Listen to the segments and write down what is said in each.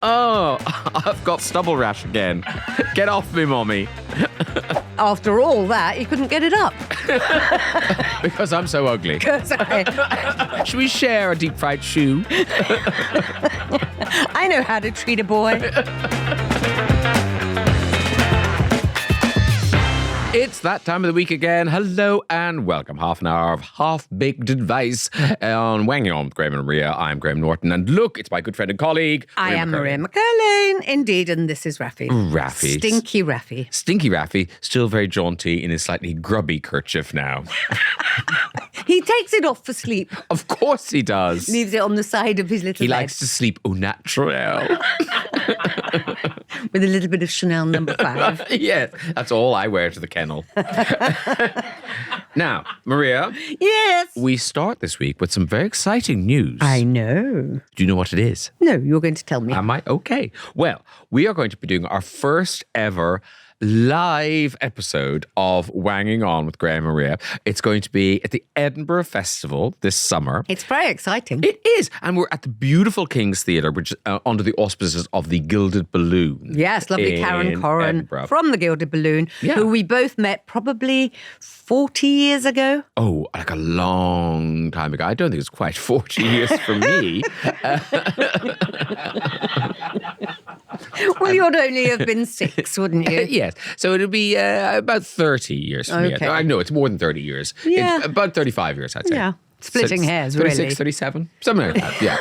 Oh, I've got stubble rash again. Get off me, Mommy. After all that, you couldn't get it up. Because I'm so ugly. 'Cause Should we share a deep fried shoe? I know how to treat a boy. It's that time of the week again. Hello and welcome. Half an hour of half-baked advice on Wanging On with Graham and Maria. I'm Graham Norton. And look, it's my good friend and colleague, I am Maria McErlane, indeed, and this is Rafi. Rafi. Stinky Rafi. Stinky Rafi, still very jaunty in his slightly grubby kerchief now. He takes it off for sleep. Of course he does. Leaves it on the side of his little He bed. likes to sleep au naturel. With a little bit of Chanel number 5. Yes, that's all I wear to the kennel. Now, Maria. Yes. We start this week with some very exciting news. I know. Do you know what it is? No, you're going to tell me. Am I? Okay. Well, we are going to be doing our first ever live episode of Wanging On with Graham and Maria. It's going to be at the Edinburgh Festival this summer. It's very exciting. It is. And we're at the beautiful King's Theatre, which is under the auspices of the Gilded Balloon. Yes, lovely Karen Corran Edinburgh. from the Gilded Balloon, who we both met probably 40 years ago. Oh, like a long time ago. I don't think it's quite 40 years for me. Well, you'd only have been 6, wouldn't you? Yes. So it'll be about 30 years for me. Okay. I know it's more than 30 years. Yeah. It's about 35 years, I'd say. Yeah. Splitting hairs, 36, really. 37, something like that, yeah.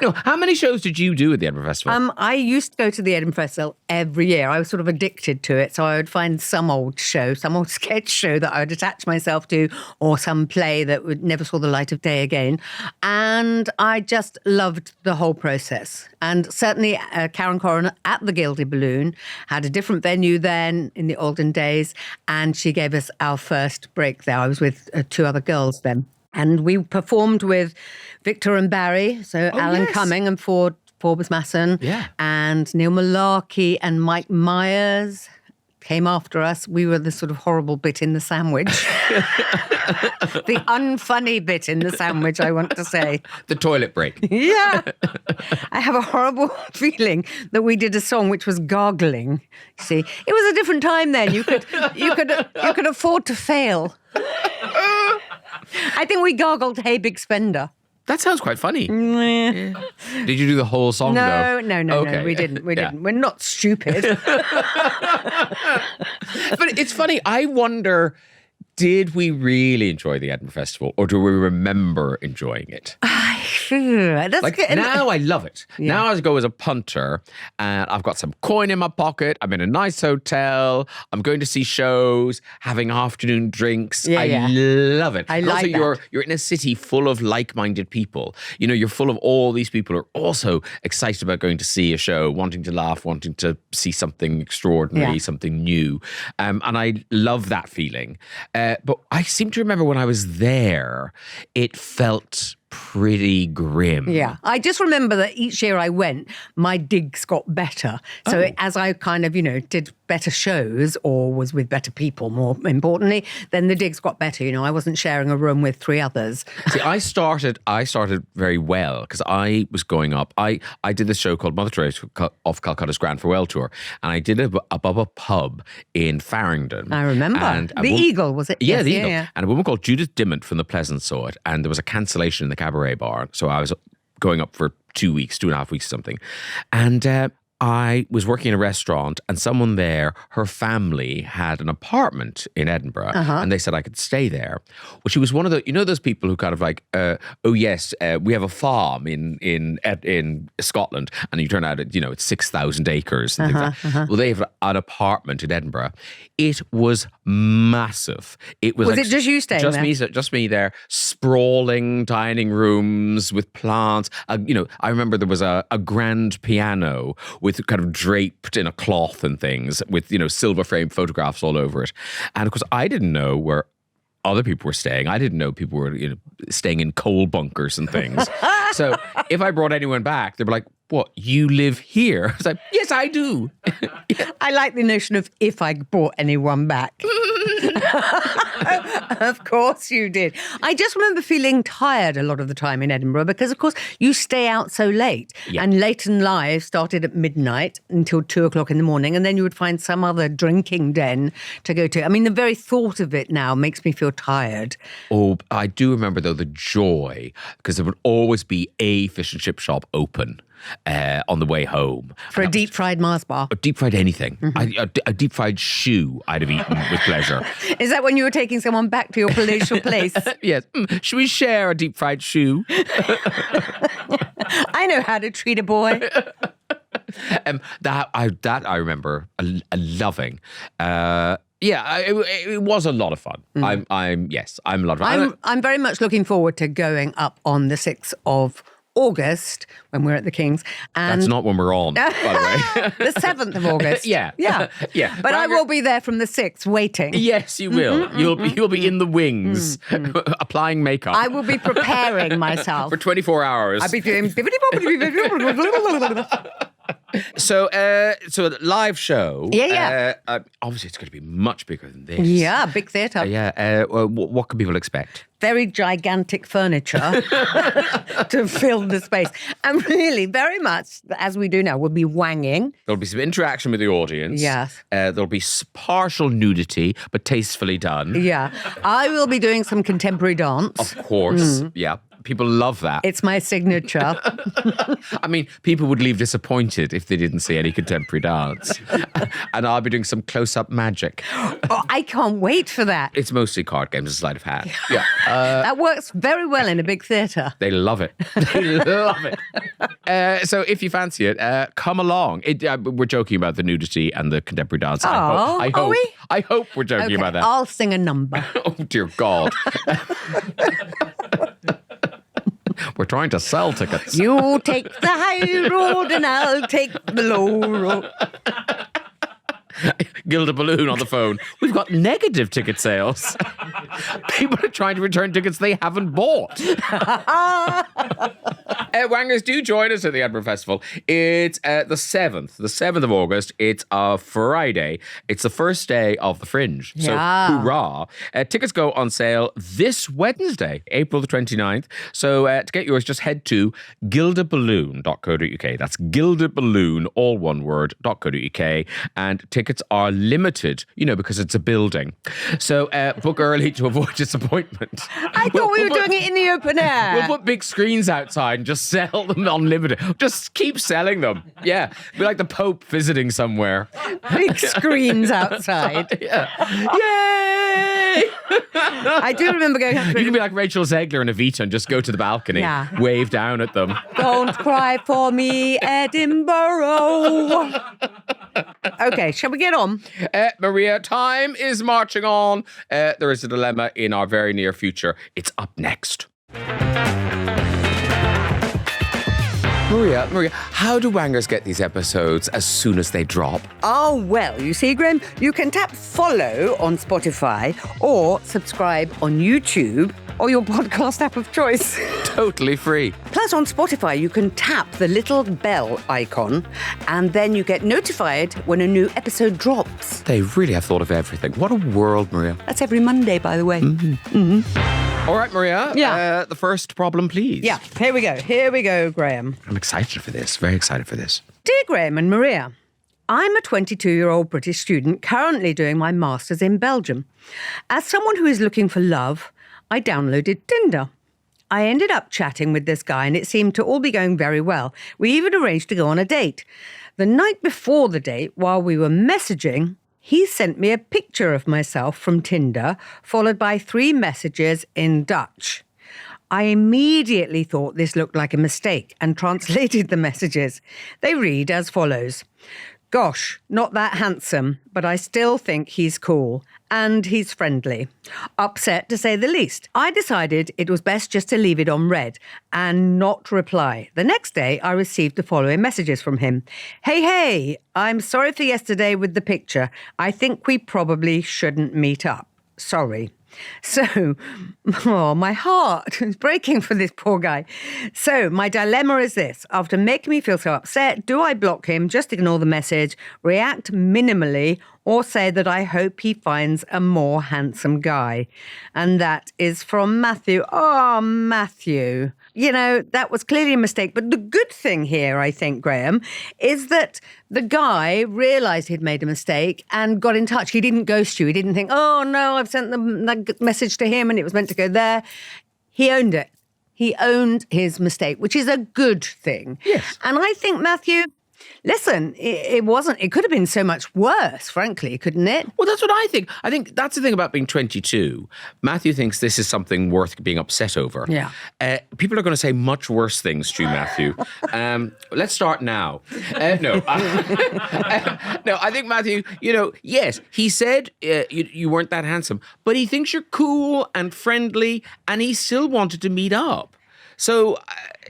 No, how many shows did you do at the Edinburgh Festival? I used to go to the Edinburgh Festival every year. I was sort of addicted to it. So I would find some old show, some old sketch show that I would attach myself to, or some play that would never saw the light of day again. And I just loved the whole process. And certainly Karen Corran at the Gilded Balloon had a different venue then in the olden days. And she gave us our first break there. I was with 2 other girls then. And we performed with Victor and Barry, so Alan yes. Cumming and Forbes Masson, and Neil Malarkey and Mike Myers came after us. We were the sort of horrible bit in the sandwich. The unfunny bit in the sandwich, I want to say. The toilet break. Yeah. I have a horrible feeling that we did a song which was gargling. See, it was a different time then. You could afford to fail. I think we gargled Hey Big Spender. That sounds quite funny. Yeah. Did you do the whole song though? No, Okay. we didn't. We're not stupid. But it's funny, I wonder, did we really enjoy the Edinburgh Festival or do we remember enjoying it? That's Like good. now I love it. Yeah. Now I go as a punter and I've got some coin in my pocket. I'm in a nice hotel. I'm going to see shows, having afternoon drinks. I love it. I And like also that. you're in a city full of like-minded people. You know, you're full of all these people who are also excited about going to see a show, wanting to laugh, wanting to see something extraordinary, something new. And I love that feeling. But I seem to remember when I was there, it felt pretty grim. Yeah. I just remember that each year I went, my digs got better. So as I kind of, did better shows or was with better people, more importantly, then the digs got better. I wasn't sharing a room with 3 others. See, I started very well because I was going up. I did this show called Mother Teresa of Calcutta's Grand Farewell Tour, and I did it above a pub in Farringdon. I remember. And the Eagle, was it? Yeah, Yes, the Eagle. Yeah. And a woman called Judith Dimmock from The Pleasance saw it, and there was a cancellation in the cabaret bar. So I was going up for 2.5 weeks or something. And I was working in a restaurant and someone there, her family had an apartment in Edinburgh and they said I could stay there. Well, she was one of the, those people who kind of like, we have a farm in Scotland, and you turn out, it's 6,000 acres and things like that. Well, they have an apartment in Edinburgh. It was massive. It was it just you staying there? Just me there, sprawling dining rooms with plants. I remember there was a grand piano with kind of draped in a cloth and things with, silver framed photographs all over it. And of course, I didn't know where other people were staying. I didn't know people were staying in coal bunkers and things. So if I brought anyone back, they'd be like, what, you live here? I was like, yes, I do. I like the notion of if I brought anyone back. Of course you did. I just remember feeling tired a lot of the time in Edinburgh because, of course, you stay out so late. Yeah. And Leighton Live started at midnight until 2:00 in the morning, and then you would find some other drinking den to go to. I mean, the very thought of it now makes me feel tired. Oh, I do remember, though, the joy, because there would always be a fish and chip shop open on the way home. For a deep fried Mars bar. A deep fried anything. A deep fried shoe I'd have eaten with pleasure. Is that when you were taking someone back to your palatial place? Yes. Should we share a deep fried shoe? I know how to treat a boy. That I remember loving. It was a lot of fun. I'm a lot of fun. I'm very much looking forward to going up on the 6th of August when we're at the King's. And that's not when we're on, by the way. The 7th of August. Yeah. But I will be there from the 6th waiting. Yes, you will. You'll be in the wings, applying makeup. I will be preparing myself. For 24 hours. I'll be doing... So live show. Yeah. Obviously, it's going to be much bigger than this. Yeah, big theatre. What can people expect? Very gigantic furniture to fill the space. And really, very much, as we do now, we'll be wanging. There'll be some interaction with the audience. Yes. There'll be partial nudity, but tastefully done. Yeah. I will be doing some contemporary dance. Of course. Yeah. People love that. It's my signature. I mean, people would leave disappointed if they didn't see any contemporary dance. And I'll be doing some close-up magic. Oh, I can't wait for that. It's mostly card games and sleight of hand. Yeah. That works very well in a big theatre. They love it. They love it. So if you fancy it, come along. We're joking about the nudity and the contemporary dance. I hope we're joking about that. I'll sing a number. Oh, dear God. We're trying to sell tickets. You take the high road and I'll take the low road. Gilded Balloon on the phone. We've got negative ticket sales. People are trying to return tickets they haven't bought. Wangers, do join us at the Edinburgh Festival. It's the 7th of August. It's a Friday. It's the first day of the Fringe. So hoorah. Tickets go on sale this Wednesday, April the 29th. So to get yours, just head to gildedballoon.co.uk. That's gildedballoon, all one word, .co.uk. And tickets are limited, because it's a building. So book early to avoid disappointment. I thought we were doing it in the open air. We'll put big screens outside and just sell them unlimited. Just keep selling them. Yeah. Be like the Pope visiting somewhere. Big screens outside. Yeah. Yay! I do remember going... You can be like Rachel Zegler and Evita and just go to the balcony, wave down at them. Don't cry for me, Edinburgh. Okay, shall we get on? Maria, time is marching on. There is a dilemma in our very near future. It's up next. Maria, how do Wangers get these episodes as soon as they drop? Oh, well, you see, Graham, you can tap follow on Spotify or subscribe on YouTube or your podcast app of choice. Totally free. Plus, on Spotify, you can tap the little bell icon and then you get notified when a new episode drops. They really have thought of everything. What a world, Maria. That's every Monday, by the way. All right, Maria. Yeah. The first problem, please. Yeah, here we go, Graham. I'm excited for this. Very excited for this. Dear Graham and Maria, I'm a 22-year-old British student currently doing my master's in Belgium. As someone who is looking for love, I downloaded Tinder. I ended up chatting with this guy and it seemed to all be going very well. We even arranged to go on a date. The night before the date, while we were messaging, he sent me a picture of myself from Tinder, followed by 3 messages in Dutch. I immediately thought this looked like a mistake and translated the messages. They read as follows. Gosh, not that handsome, but I still think he's cool. And he's friendly. Upset, to say the least. I decided it was best just to leave it on read and not reply. The next day, I received the following messages from him. Hey, I'm sorry for yesterday with the picture. I think we probably shouldn't meet up. Sorry. So, my heart is breaking for this poor guy. So, my dilemma is this. After making me feel so upset, do I block him, just ignore the message, react minimally, or say that I hope he finds a more handsome guy? And that is from Matthew. Oh, Matthew. You know, that was clearly a mistake. But the good thing here, I think, Graham, is that the guy realised he'd made a mistake and got in touch. He didn't ghost you. He didn't think, oh, no, I've sent the message to him and it was meant to go there. He owned it. He owned his mistake, which is a good thing. Yes. And I think, Matthew, listen, it wasn't, it could have been so much worse, frankly, couldn't it? Well, that's what I think. I think that's the thing about being 22. Matthew thinks this is something worth being upset over. Yeah. People are going to say much worse things to you, Matthew. Let's start now. No, I think Matthew, yes, he said you weren't that handsome, but he thinks you're cool and friendly and he still wanted to meet up. So...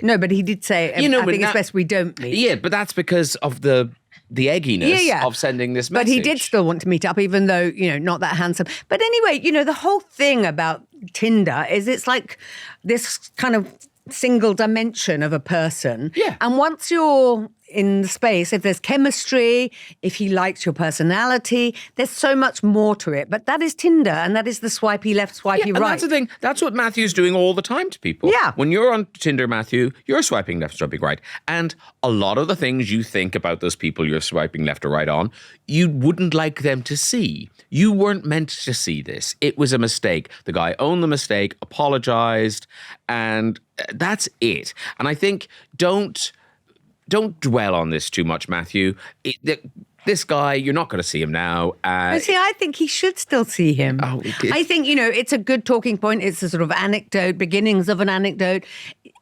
No, but he did say, I think it's best we don't meet. Yeah, but that's because of the egginess of sending this message. But he did still want to meet up, even though, not that handsome. But anyway, the whole thing about Tinder is it's like this kind of single dimension of a person. Yeah. And once you're in the space, if there's chemistry, if he likes your personality, there's so much more to it. But that is Tinder, and that is the swipey left, swipey and right. That's the thing. That's what Matthew's doing all the time to people. Yeah. When you're on Tinder, Matthew, you're swiping left, swiping right. And a lot of the things you think about those people you're swiping left or right on, you wouldn't like them to see. You weren't meant to see this. It was a mistake. The guy owned the mistake, apologized, and that's it. And I think don't dwell on this too much, Matthew. This guy, you're not going to see him now. See, I think he should still see him. Oh, I think, it's a good talking point. It's a sort of anecdote, beginnings of an anecdote.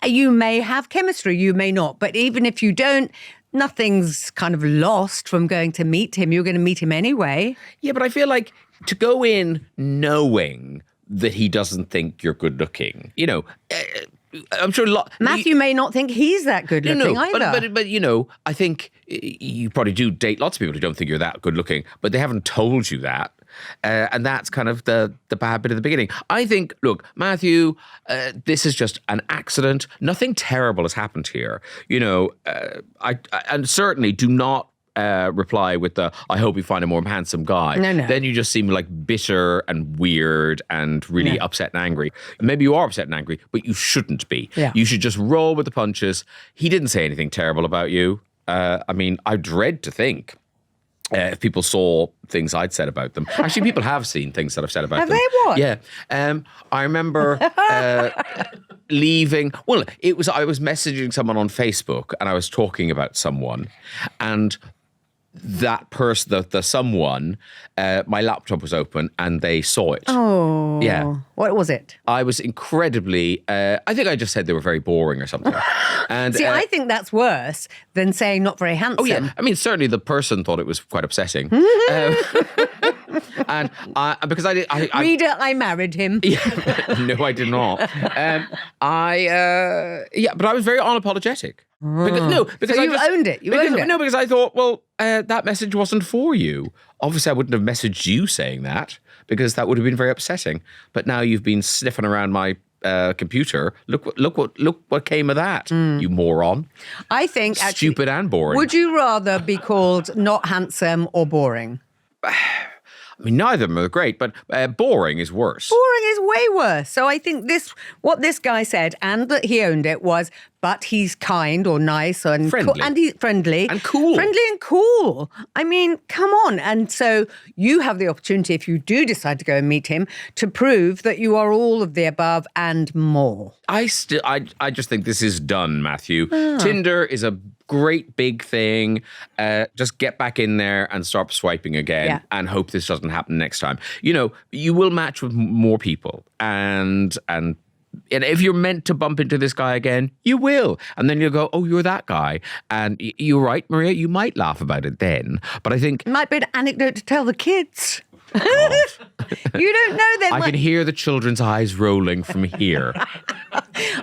You may have chemistry, you may not. But even if you don't, nothing's kind of lost from going to meet him. You're going to meet him anyway. Yeah, but I feel like to go in knowing that he doesn't think you're good looking, I'm sure Matthew may not think he's that good looking either. But I think you probably do date lots of people who don't think you're that good looking, but they haven't told you that. And that's kind of the bad bit at the beginning. I think, look, Matthew, this is just an accident. Nothing terrible has happened here. And certainly do not reply with the, I hope you find a more handsome guy. No. Then you just seem like bitter and weird and really upset and angry. Maybe you are upset and angry, but you shouldn't be. Yeah. You should just roll with the punches. He didn't say anything terrible about you. I dread to think if people saw things I'd said about them. Actually, people have seen things that I've said about them. Have they? What? Yeah. I remember leaving. Well, I was messaging someone on Facebook and I was talking about someone, and that person, the someone, my laptop was open and they saw it. Oh. Yeah. What was it? I was incredibly, I think I just said they were very boring or something. And See, I think that's worse than saying not very handsome. Oh, yeah. I mean, certainly the person thought it was quite upsetting. And because I Reader, I married him. Yeah, no, I did not. But I was very unapologetic. Because So I you just owned it. You owned it. No, because I thought, well, that message wasn't for you. Obviously, I wouldn't have messaged you saying that because that would have been very upsetting. But now you've been sniffing around my computer. Look what came of that, you moron. I think actually, stupid and boring. Would you rather be called not handsome or boring? I mean, neither of them are great, but boring is worse. Boring is way worse. So I think what this guy said, and that he owned it, was, but he's kind or nice and friendly. Cool, and he's friendly. And cool. Friendly and cool. I mean, come on. And so you have the opportunity, if you do decide to go and meet him, to prove that you are all of the above and more. I just think this is done, Matthew. Tinder is a great big thing. Just get back in there and start swiping again and hope this doesn't happen next time. You will match with more people and if you're meant to bump into this guy again, you will. And then you'll go, oh, you're that guy. And you're right, Maria, you might laugh about it then. But I think... It might be an anecdote to tell the kids. You don't know them. I can hear the children's eyes rolling from here.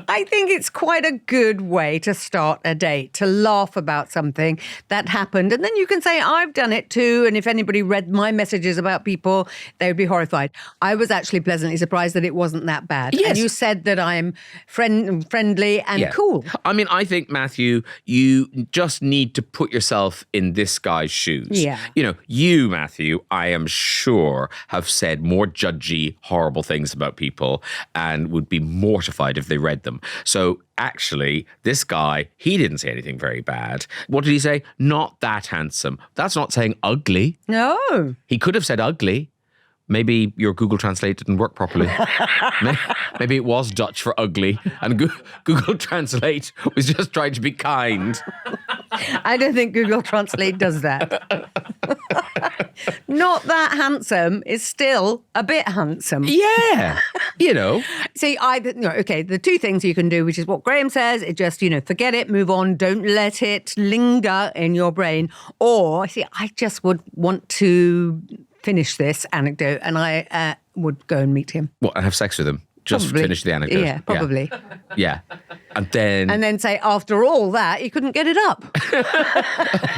I think it's quite a good way to start a date, to laugh about something that happened. And then you can say, I've done it too. And if anybody read my messages about people, they would be horrified. I was actually pleasantly surprised that it wasn't that bad. Yes. And you said that I'm friendly and cool. I mean, I think, Matthew, you just need to put yourself in this guy's shoes. Yeah. You, Matthew, I am sure have said more judgy, horrible things about people and would be mortified if they read them. So actually, this guy, he didn't say anything very bad. What did he say? Not that handsome. That's not saying ugly. No. He could have said ugly. Maybe your Google Translate didn't work properly. Maybe it was Dutch for ugly and Google Translate was just trying to be kind. I don't think Google Translate does that. Not that handsome is still a bit handsome. Yeah. See, the two things you can do, which is what Graham says, it just, forget it, move on, don't let it linger in your brain. Or, I just would want to finish this anecdote and I would go and meet him. What, and have sex with him? Just Probably. finish the anecdote? Yeah, probably. Yeah. And then say, after all that, you couldn't get it up.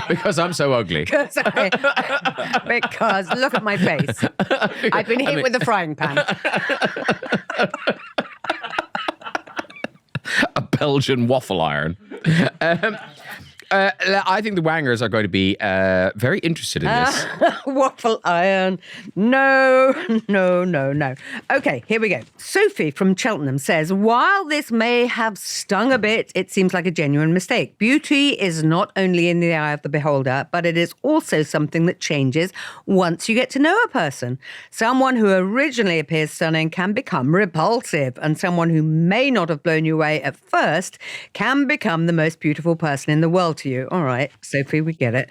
Because I'm so ugly. Because look at my face. I've been hit with a frying pan. A Belgian waffle iron. I think the Wangers are going to be very interested in this. Waffle iron. No. Okay, here we go. Sophie from Cheltenham says, while this may have stung a bit, it seems like a genuine mistake. Beauty is not only in the eye of the beholder, but it is also something that changes once you get to know a person. Someone who originally appears stunning can become repulsive, and someone who may not have blown you away at first can become the most beautiful person in the world to you. All right, Sophie, we get it.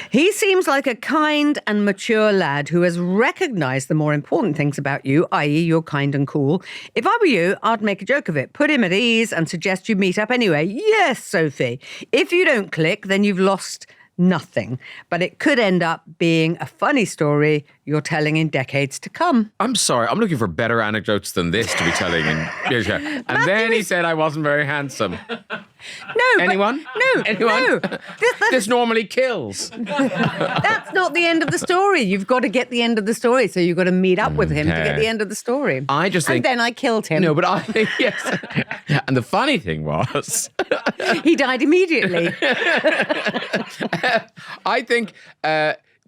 He seems like a kind and mature lad who has recognised the more important things about you, i.e. you're kind and cool. If I were you, I'd make a joke of it, put him at ease and suggest you meet up anyway. Yes, Sophie. If you don't click, then you've lost nothing. But it could end up being a funny story you're telling in decades to come. I'm sorry, I'm looking for better anecdotes than this to be telling in years ago. And then he said I wasn't very handsome. No. Anyone? Anyone? No. This normally kills. That's not the end of the story. You've got to get the end of the story. So you've got to meet up with him to get the end of the story. I just think... And then I killed him. No, but I think, yes. And the funny thing was... He died immediately. I think...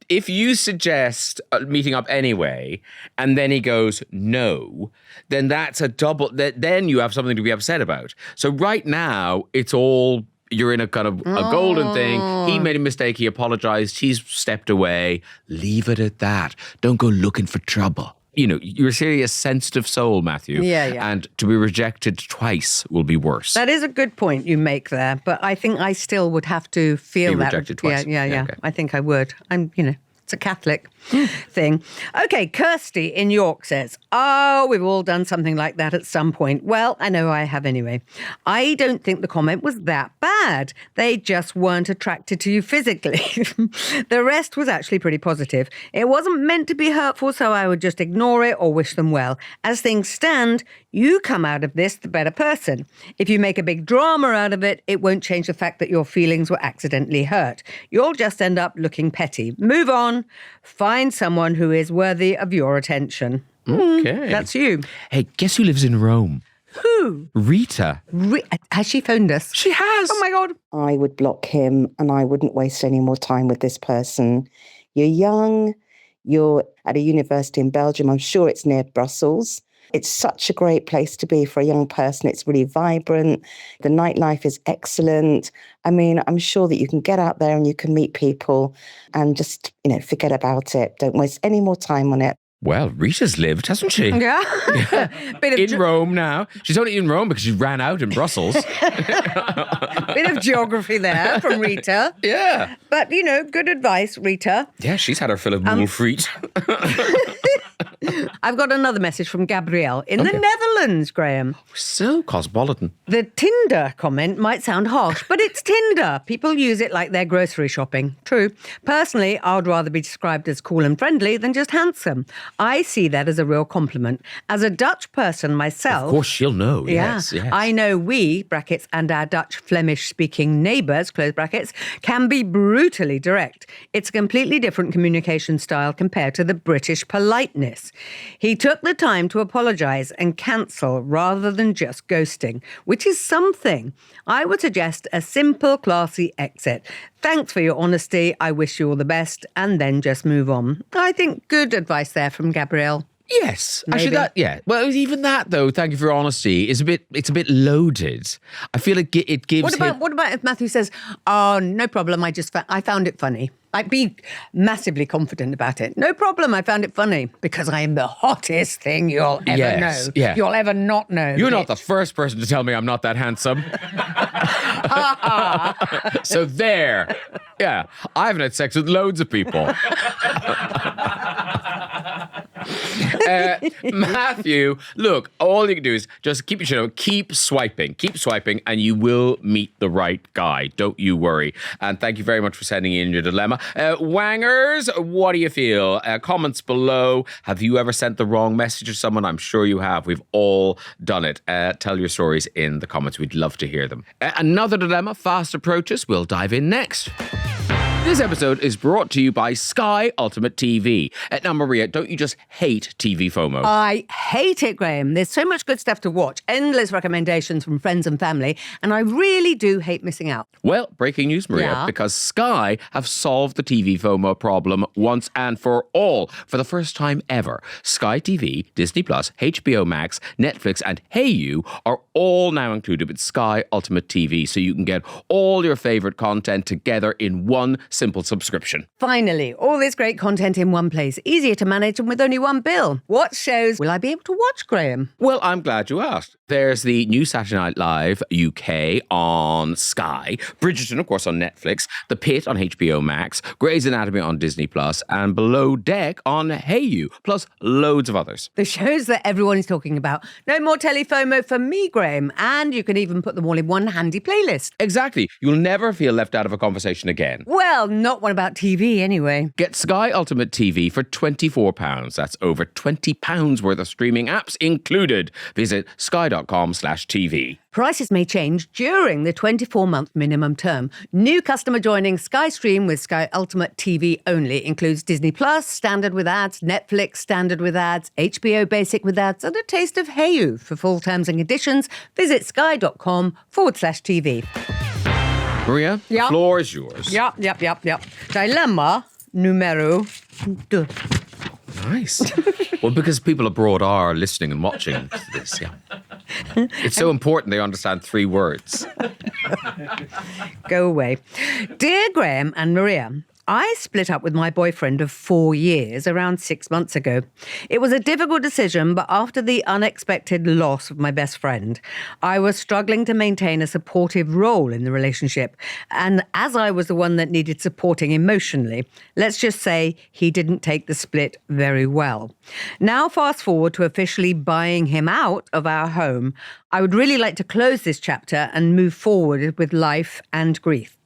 if you suggest meeting up anyway, and then he goes, no, then that's a double, then you have something to be upset about. So right now, it's all, you're in a kind of a golden thing. He made a mistake, he apologized, he's stepped away. Leave it at that. Don't go looking for trouble. You're a serious, sensitive soul, Matthew. Yeah. And to be rejected twice will be worse. That is a good point you make there, but I think I still would have to feel be that. Rejected twice. Yeah. Okay. I think I would. It's a Catholic thing. Okay, Kirsty in York says, we've all done something like that at some point. Well, I know I have anyway. I don't think the comment was that bad. They just weren't attracted to you physically. The rest was actually pretty positive. It wasn't meant to be hurtful, so I would just ignore it or wish them well. As things stand, you come out of this the better person. If you make a big drama out of it, it won't change the fact that your feelings were accidentally hurt. You'll just end up looking petty. Move on. Find someone who is worthy of your attention. Okay. That's you. Hey, guess who lives in Rome? Who? Rita. Has she phoned us? She has. Oh my God. I would block him and I wouldn't waste any more time with this person. You're young. You're at a university in Belgium. I'm sure it's near Brussels. It's such a great place to be for a young person. It's really vibrant. The nightlife is excellent. I mean, I'm sure that you can get out there and you can meet people and just, forget about it. Don't waste any more time on it. Well, Rita's lived, hasn't she? Yeah. In Rome now. She's only in Rome because she ran out in Brussels. Bit of geography there from Rita. Yeah. But, good advice, Rita. Yeah, she's had her fill of moule frite. I've got another message from Gabrielle in the Netherlands, Graham. So cosmopolitan. The Tinder comment might sound harsh, but it's Tinder. People use it like they're grocery shopping. True. Personally, I'd rather be described as cool and friendly than just handsome. I see that as a real compliment. As a Dutch person myself... Of course she'll know, yes. I know we, brackets, and our Dutch Flemish-speaking neighbours, close brackets, can be brutally direct. It's a completely different communication style compared to the British politeness. He took the time to apologise and cancel rather than just ghosting, which is something. I would suggest a simple, classy exit. Thanks for your honesty. I wish you all the best, and then just move on. I think good advice there from Gabrielle. Yes. Maybe. Actually, Well, even that, though, thank you for your honesty, it's a bit loaded. I feel like it gives What about if Matthew says, oh, no problem, I found it funny. Like, be massively confident about it. No problem, I found it funny because I am the hottest thing you'll ever know. Yeah. You'll ever not know. You're not the first person to tell me I'm not that handsome. So there. Yeah. I haven't had sex with loads of people. Matthew, look, all you can do is just keep your chin up, keep swiping, and you will meet the right guy. Don't you worry. And thank you very much for sending in your dilemma. Wangers, what do you feel? Comments below. Have you ever sent the wrong message to someone? I'm sure you have. We've all done it. Tell your stories in the comments. We'd love to hear them. Another dilemma fast approaches. We'll dive in next. This episode is brought to you by Sky Ultimate TV. Now, Maria, don't you just hate TV FOMO? I hate it, Graham. There's so much good stuff to watch, endless recommendations from friends and family, and I really do hate missing out. Well, breaking news, Maria, because Sky have solved the TV FOMO problem once and for all. For the first time ever, Sky TV, Disney+, HBO Max, Netflix, and Hayu are all now included with Sky Ultimate TV, so you can get all your favourite content together in one simple subscription. Finally, all this great content in one place, easier to manage and with only one bill. What shows will I be able to watch, Graham? Well, I'm glad you asked. There's the new Saturday Night Live UK on Sky, Bridgerton, of course, on Netflix, The Pit on HBO Max, Grey's Anatomy on Disney+, and Below Deck on Hayu, plus loads of others. The shows that everyone is talking about. No more telefomo for me, Graham. And you can even put them all in one handy playlist. Exactly. You'll never feel left out of a conversation again. Well, not one about TV anyway. Get Sky Ultimate TV for £24. That's over £20 worth of streaming apps included. Visit sky.com/TV. Prices may change during the 24-month minimum term. New customer joining Sky Stream with Sky Ultimate TV only includes Disney+, standard with ads, Netflix, standard with ads, HBO Basic with ads, and a taste of Hayu. For full terms and conditions, visit sky.com/TV. Maria, the floor is yours. Yep. Dilemma numero 2. Nice. Well, because people abroad are listening and watching this, yeah. It's so important they understand 3 words. Go away. Dear Graham and Maria, I split up with my boyfriend of 4 years around 6 months ago. It was a difficult decision, but after the unexpected loss of my best friend, I was struggling to maintain a supportive role in the relationship. And as I was the one that needed supporting emotionally, let's just say he didn't take the split very well. Now, fast forward to officially buying him out of our home, I would really like to close this chapter and move forward with life and grief.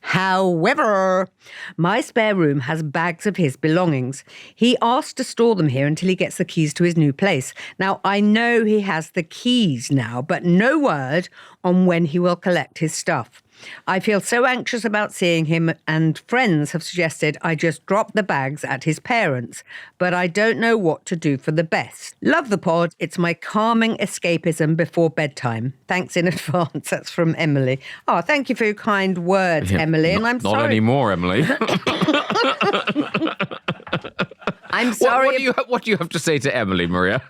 However, my spare room has bags of his belongings. He asked to store them here until he gets the keys to his new place. Now, I know he has the keys now, but no word on when he will collect his stuff. I feel so anxious about seeing him, and friends have suggested I just drop the bags at his parents', but I don't know what to do for the best. Love the pod. It's my calming escapism before bedtime. Thanks in advance. That's from Emily. Oh, thank you for your kind words, Emily. And I'm sorry. Not anymore, Emily. I'm sorry. What do you have to say to Emily, Maria?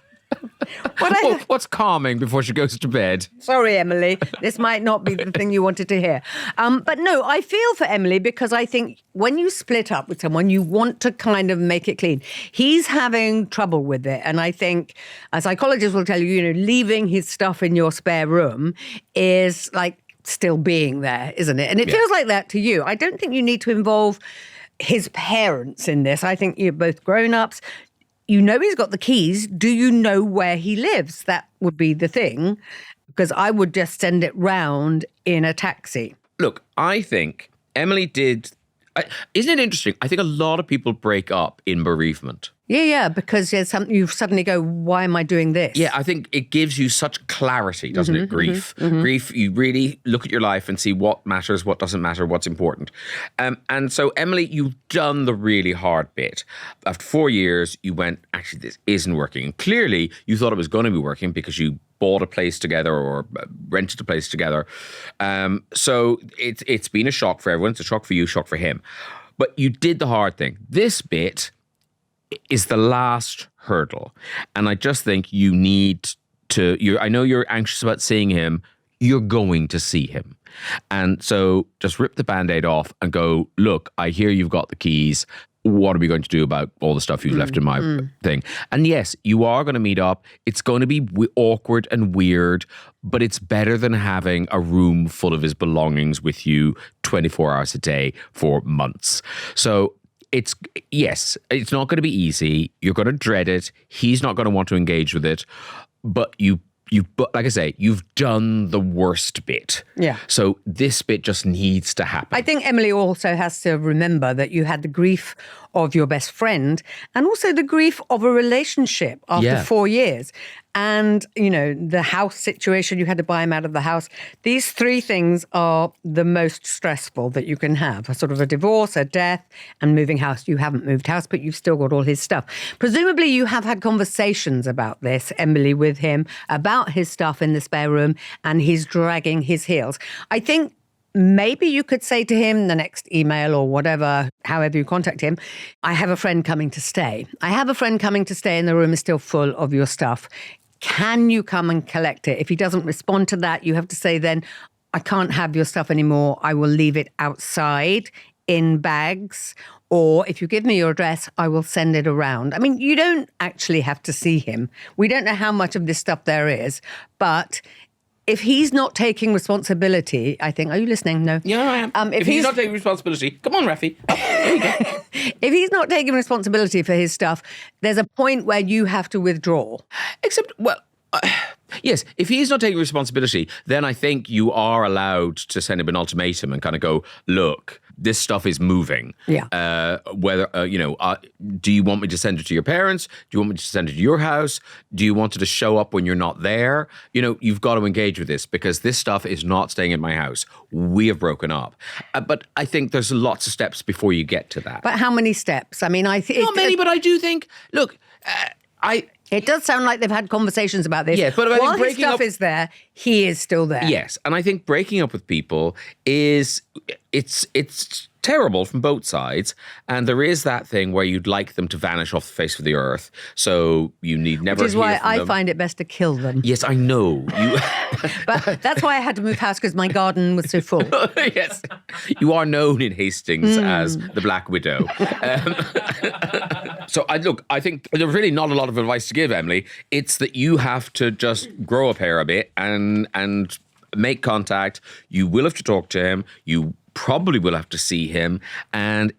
What's calming before she goes to bed? Sorry, Emily. This might not be the thing you wanted to hear. But no, I feel for Emily because I think when you split up with someone, you want to kind of make it clean. He's having trouble with it. And I think a psychologist will tell you, leaving his stuff in your spare room is like still being there, isn't it? And it feels like that to you. I don't think you need to involve his parents in this. I think you're both grown-ups. you know he's got the keys. Do you know where he lives? That would be the thing, because I would just send it round in a taxi. Look, I think Emily did. Isn't it interesting? I think a lot of people break up in bereavement. Yeah, because there's something you suddenly go, why am I doing this? Yeah, I think it gives you such clarity, doesn't it? Grief. Grief, you really look at your life and see what matters, what doesn't matter, what's important. And so, Emily, you've done the really hard bit. After 4 years, you went, actually, this isn't working. And clearly, you thought it was going to be working because you bought a place together or rented a place together. So it's been a shock for everyone. It's a shock for you, shock for him. But you did the hard thing. This bit is the last hurdle. And I just think you need to, I know you're anxious about seeing him. You're going to see him. And so just rip the Band-Aid off and go, look, I hear you've got the keys. What are we going to do about all the stuff you've left in my thing? And yes, you are going to meet up. It's going to be awkward and weird, but it's better than having a room full of his belongings with you 24 hours a day for months. So it's not going to be easy. You're going to dread it. He's not going to want to engage with it. But but like I say, you've done the worst bit. Yeah. So this bit just needs to happen. I think Emily also has to remember that you had the grief of your best friend and also the grief of a relationship after 4 years. And, the house situation, you had to buy him out of the house. These three things are the most stressful that you can have. A sort of a divorce, a death, and moving house. You haven't moved house, but you've still got all his stuff. Presumably you have had conversations about this, Emily, with him, about his stuff in the spare room, and he's dragging his heels. I think maybe you could say to him the next email or whatever, however you contact him, I have a friend coming to stay. I have a friend coming to stay and the room is still full of your stuff. Can you come and collect it? If he doesn't respond to that, you have to say then, I can't have your stuff anymore. I will leave it outside in bags. Or if you give me your address, I will send it around. I mean, you don't actually have to see him. We don't know how much of this stuff there is, but if he's not taking responsibility, I think, are you listening? No. Yeah, I am. If he's not taking responsibility, come on, Rafi. Oh, there you go. If he's not taking responsibility for his stuff, there's a point where you have to withdraw. Except, yes, if he's not taking responsibility, then I think you are allowed to send him an ultimatum and kind of go, look, this stuff is moving. Yeah. Do you want me to send it to your parents? Do you want me to send it to your house? Do you want it to show up when you're not there? You've got to engage with this because this stuff is not staying in my house. We have broken up. But I think there's lots of steps before you get to that. But how many steps? I mean, I think... Not many, but I do think, look, It does sound like they've had conversations about this. Yeah, but I while think his stuff is there, he is still there. Yes, and I think breaking up with people it's terrible from both sides, and there is that thing where you'd like them to vanish off the face of the earth, so you need never. Which is why I them. Find it best to kill them. Yes, I know. But that's why I had to move house because my garden was so full. Yes, you are known in Hastings as the Black Widow. So I think there's really not a lot of advice to give, Emily. It's that you have to just grow a pair a bit and make contact. You will have to talk to him. You probably will have to see him. And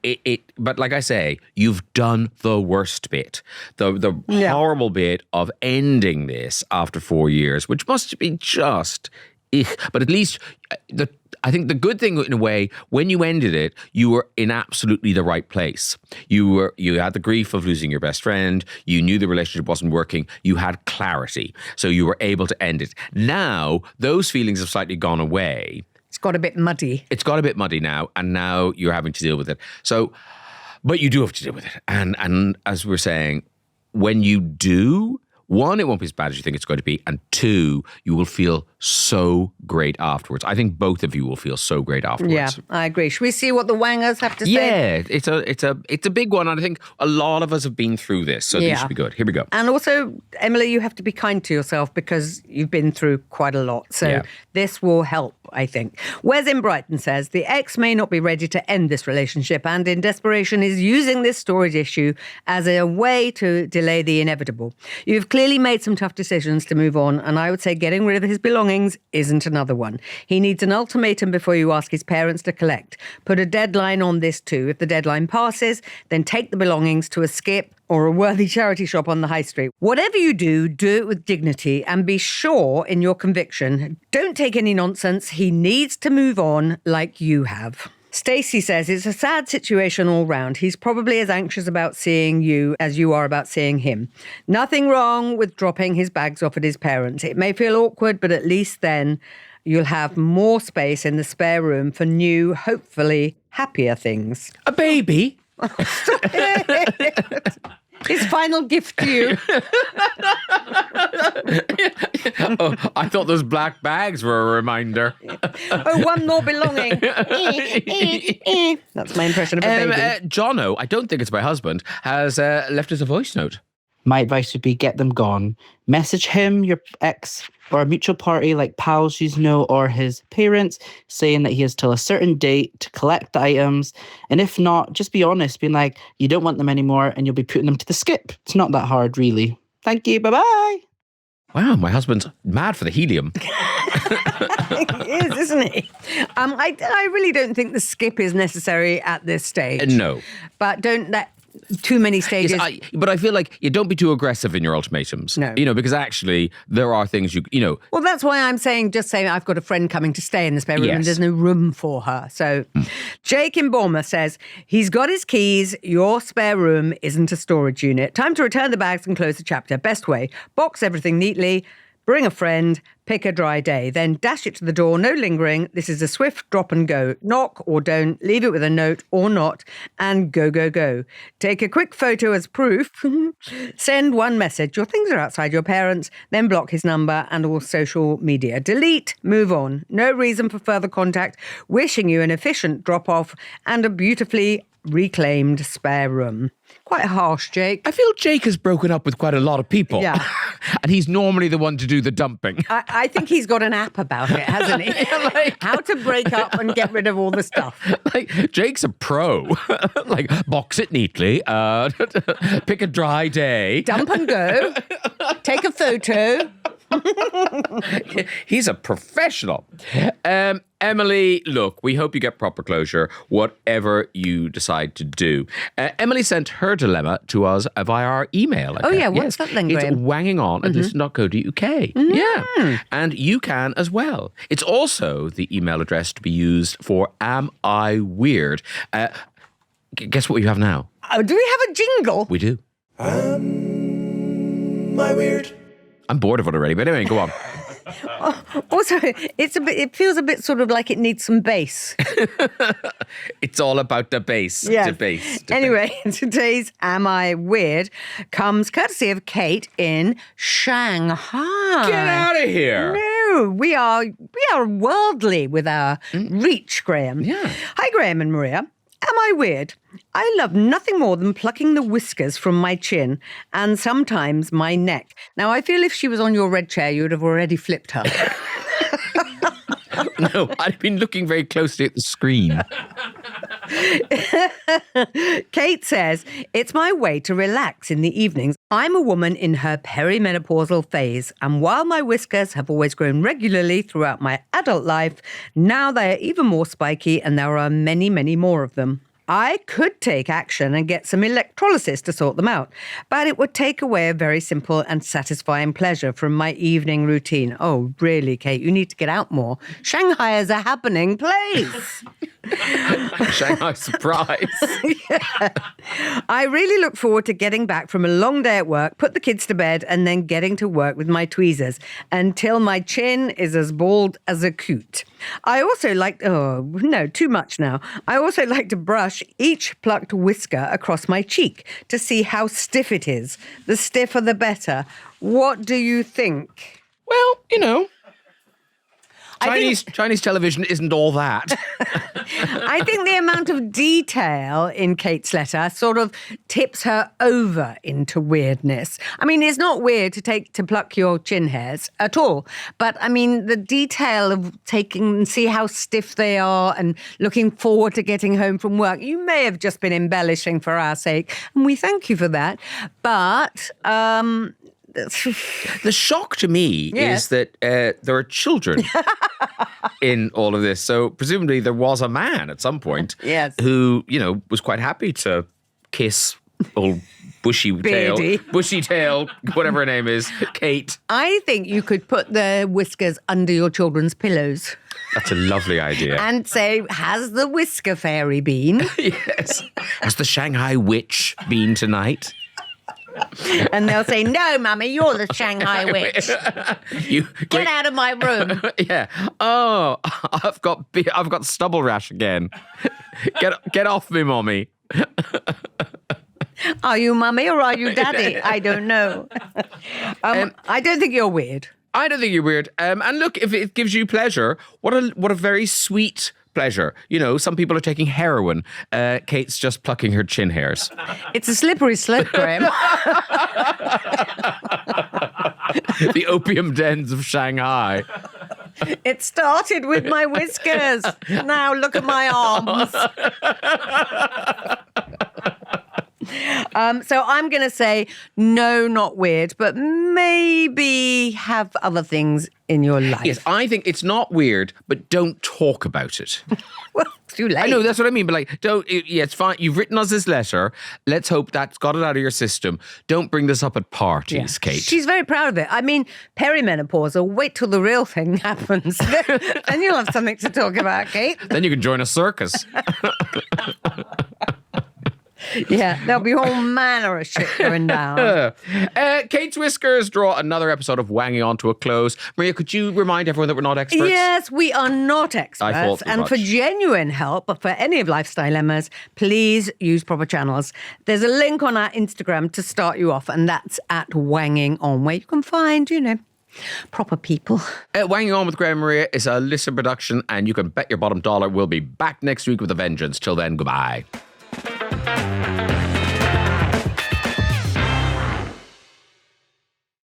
but like I say, you've done the worst bit. The horrible bit of ending this after 4 years, which must be just... But at least I think the good thing in a way, when you ended it, you were in absolutely the right place. You had the grief of losing your best friend. You knew the relationship wasn't working. You had clarity. So you were able to end it. Now, those feelings have slightly gone away. It's got a bit muddy. It's got a bit muddy now. And now you're having to deal with it. So, but you do have to deal with it. And as we're saying, when you do... One, it won't be as bad as you think it's going to be. And two, you will feel so great afterwards. I think both of you will feel so great afterwards. Yeah, I agree. Should we see what the wangers have to say? Yeah, it's a big one. And I think a lot of us have been through this. So these should be good. Here we go. And also, Emily, you have to be kind to yourself because you've been through quite a lot. So this will help, I think. Wes in Brighton says, the ex may not be ready to end this relationship and in desperation is using this storage issue as a way to delay the inevitable. You've clearly clearly made some tough decisions to move on, and I would say getting rid of his belongings isn't another one. He needs an ultimatum before you ask his parents to collect. Put a deadline on this too. If the deadline passes, then take the belongings to a skip or a worthy charity shop on the high street. Whatever you do, do it with dignity and be sure in your conviction. Don't take any nonsense. He needs to move on like you have. Stacey says it's a sad situation all round. He's probably as anxious about seeing you as you are about seeing him. Nothing wrong with dropping his bags off at his parents'. It may feel awkward, but at least then you'll have more space in the spare room for new, hopefully happier things. A baby? His final gift to you. Oh, I thought those black bags were a reminder. Oh, one more belonging. That's my impression of a baby. Jono, I don't think it's my husband, has left us a voice note. My advice would be get them gone. Message him, your ex, or a mutual party like pals you know, or his parents, saying that he has till a certain date to collect the items. And if not, just be honest, being like, you don't want them anymore and you'll be putting them to the skip. It's not that hard, really. Thank you. Bye-bye. Wow, my husband's mad for the helium. He is, isn't he? I really don't think the skip is necessary at this stage. No. But don't let too many stages. Yes, but I feel like you don't be too aggressive in your ultimatums. No. Because actually there are things you know. Well, that's why I'm saying, just saying I've got a friend coming to stay in the spare room and Yes. there's no room for her. So Jake in Bournemouth says, he's got his keys. Your spare room isn't a storage unit. Time to return the bags and close the chapter. Best way, box everything neatly, bring a friend, pick a dry day, then dash it to the door, no lingering. This is a swift drop and go. Knock or don't, leave it with a note or not, and go, go, go. Take a quick photo as proof. Send one message. Your things are outside your parents, then block his number and all social media. Delete, move on. No reason for further contact. Wishing you an efficient drop-off and a beautifully reclaimed spare room. Quite harsh, Jake. I feel Jake has broken up with quite a lot of people. Yeah. And he's normally the one to do the dumping. I think he's got an app about it, hasn't he? Like- How to break up and get rid of all the stuff. Like, Jake's a pro. Like, box it neatly, pick a dry day. Dump and go. Take a photo. He's a professional. Emily, look, we hope you get proper closure, whatever you decide to do. Emily sent her dilemma to us via our email. Oh, yeah, what's that then, It's Graham? wangingon@listen.co.uk. Yeah, and you can as well. It's also the email address to be used for Am I Weird? Guess what we have now? Oh, do we have a jingle? We do. Am I weird? I'm bored of it already, but anyway, go on. Also, it feels a bit sort of like it needs some bass. It's all about the bass. Yeah. Debate. Anyway, today's Am I Weird comes courtesy of Kate in Shanghai. Get out of here. No, we are worldly with our reach, Graham. Yeah. Hi, Graham and Maria. Am I weird? I love nothing more than plucking the whiskers from my chin and sometimes my neck. Now, I feel if she was on your red chair, you would have already flipped her. No, I've been looking very closely at the screen. Kate says, it's my way to relax in the evenings. I'm a woman in her perimenopausal phase, and while my whiskers have always grown regularly throughout my adult life, now they are even more spiky and there are many, many more of them. I could take action and get some electrolysis to sort them out, but it would take away a very simple and satisfying pleasure from my evening routine. Oh, really, Kate? You need to get out more. Shanghai is a happening place. Shanghai surprise. Yeah. I really look forward to getting back from a long day at work, put the kids to bed, and then getting to work with my tweezers until my chin is as bald as a coot. I also like, oh, no, too much now. I also like to brush each plucked whisker across my cheek to see how stiff it is. The stiffer, the better. What do you think? Well, you know, I Chinese television isn't all that. I think the amount of detail in Kate's letter sort of tips her over into weirdness. I mean, it's not weird to pluck your chin hairs at all. But I mean, the detail of taking and see how stiff they are and looking forward to getting home from work. You may have just been embellishing for our sake, and we thank you for that. But The shock to me Yes. is that there are children in all of this. So presumably there was a man at some point Yes. who, was quite happy to kiss old bushy Beardy. tail, whatever her name is, Kate. I think you could put the whiskers under your children's pillows That's a lovely idea. and say, has the whisker fairy been? Yes. Has the Shanghai witch been tonight? And they'll say, no, Mummy, you're the Shanghai witch. You Get out of my room. Yeah. Oh, I've got stubble rash again. Get off me, Mommy. Are you Mummy or are you Daddy? I don't know. I don't think you're weird. I don't think you're weird. And look, if it gives you pleasure, what a very sweet pleasure. Some people are taking heroin. Kate's just plucking her chin hairs. It's a slippery slope, Graham. The opium dens of Shanghai. It started with my whiskers. Now look at my arms. So I'm going to say no, not weird, but maybe have other things in your life. Yes, I think it's not weird, but don't talk about it. Well, it's too late. I know, that's what I mean, but it's fine. You've written us this letter. Let's hope that's got it out of your system. Don't bring this up at parties, Kate. She's very proud of it. I mean, perimenopausal, wait till the real thing happens. Then you'll have something to talk about, Kate. Then you can join a circus. Yeah, there'll be all manner of shit going down. Kate's Whiskers draw another episode of Wanging On to a close. Maria, could you remind everyone that we're not experts? Yes, we are not I experts. thought too And much. for genuine help for any of life's dilemmas, please use proper channels. There's a link on our Instagram to start you off, and that's at Wanging On, where you can find, proper people. Wanging On with Graham and Maria is a listener production, and you can bet your bottom dollar we'll be back next week with a vengeance. Till then, goodbye.